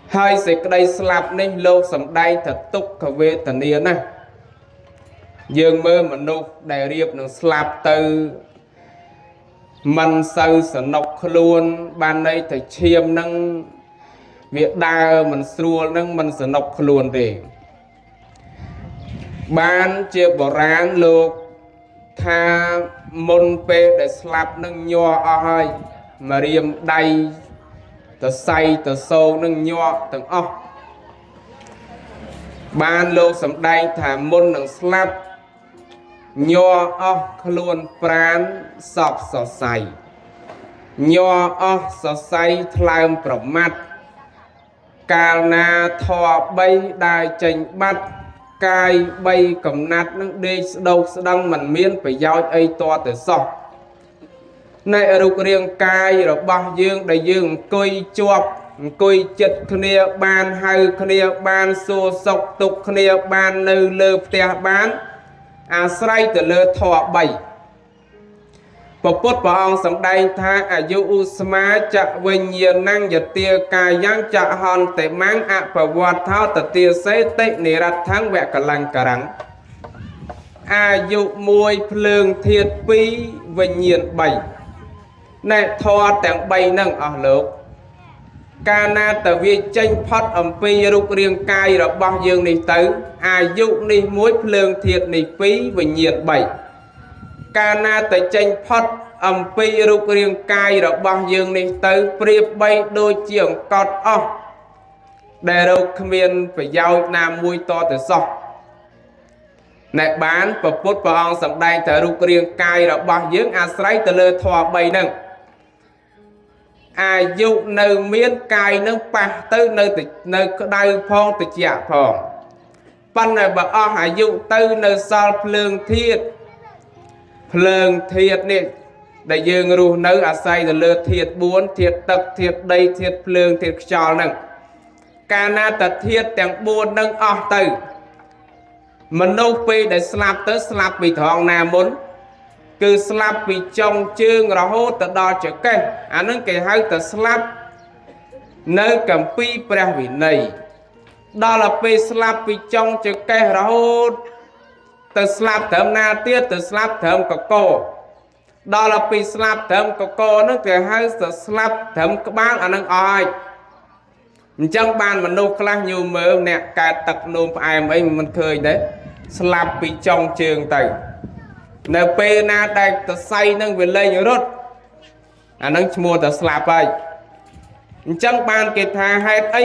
hai sẽ đây slap này lô sầm đai thật tục cả về tận niên nè dương mơ mà nô đại riệp nó slap từ mình sâu sở nọc luôn ban đây phải chiêm nâng việc đa mình xua nâng mình sở nọc luôn để ban chia bỏ rán lục tha môn pe để slap nâng nho ai mà riêng đây tờ say tờ sâu nâng nho từng óc ban lô sầm đây thả môn nâng slap nho óc luôn pran sọp sọ say nho óc sọ say thamប្រមាត់កាលណាធေါ်3ដើរចេញបាត់កាយ3កំណាត់នឹងដេកស្ដោកស្ដឹងមិនមានប្រយោជន៍អីតទៅសោះនៃរូបរាងកាយរបស់យើងដែលយើងអង្គុយជាប់អង្គុយចិត្តគ្នាបានហៅគ្នាបានសួរសុខទុក្ខគ្នាបាននៅលើផ្ទះបានអាស្រ័យទៅលើធម៌3ពពុទ្ធព្រះអង្គសម្ដែងថាអាយុឧស្មាចវិញ្ញាណังយទាកាយ៉ាងចហន្តិមੰអបវត្តោតទាសេតិនិរដ្ឋังវកលង្ករੰអាយុ1ភ្លើងធាតុ2វិញ្ញាណ3ណែធម៌ទាំង3ហ្នឹងអស់លោកកាលណាតវាចេញផុតអំពីរូបរាងកាយរបស់យើងនេះទៅអាយុនេះ1ភ្លើងធាតុនេះ2វិញ្ញាណ3កាលណាតែចេញផុតអំពីរូបរាងកាយរបស់យើងនេះទៅប្រៀបបីដូចជាអង្កត់អស់ដែលរកគ្មានប្រយោជន៍ណាមួយតទៅសោះណែបានពពុទ្ធព្រះអង្គសម្ដែងថារូបរាងកាយរបស់យើងអាស្រ័យទៅលើធម៌3ហ្នឹងអាយុនៅមានកាយនឹងប៉ះទៅនៅក្តៅផងត្រជាក់ផងប៉ុន្តែបើអស់អាយុទៅនៅសល់ភ្លើងធាតុនេះដែលយើងរស់នៅអាស្រ័យទៅលើធាតុ4ធាតុទឹកធាតុដីធាតុភ្លើងធាតុខ្យល់ហ្នឹងកាលណាតធាតុទាំង4ហ្នឹងអស់ទៅមនុស្សពេលដែលស្លាប់ទៅស្លាប់ពីត្រង់ណាមុនគឺស្លាប់ពីចុងជើងរហូតទៅដល់ចង្កេះអាហ្នឹងគេហៅថាស្លាប់នៅគម្ពីរព្រះវិន័យដល់ពេលស្លាប់ពីចុងចង្កេះរហូតទៅស្លាប់ត្រឹមណាទៀតទៅស្លាប់ត្រឹមកកដល់ពេលស្លាប់ត្រឹមកកហ្នឹងគេហៅថាស្លាប់ត្រឹមក្បាលអាហ្នឹងអស់ហើយអញ្ចឹងបានមនុស្សខ្លះញូមើលអ្នកកើតទឹកនោមផ្អែមអីមិនឃើញទេស្លាប់ពីចុងជើងទៅនៅពេលណាដែលតសៃនឹងវាលែងរត់អានឹងឈ្មោះតែស្លាប់ហើយអញ្ចឹងបានគេថាហេតុអី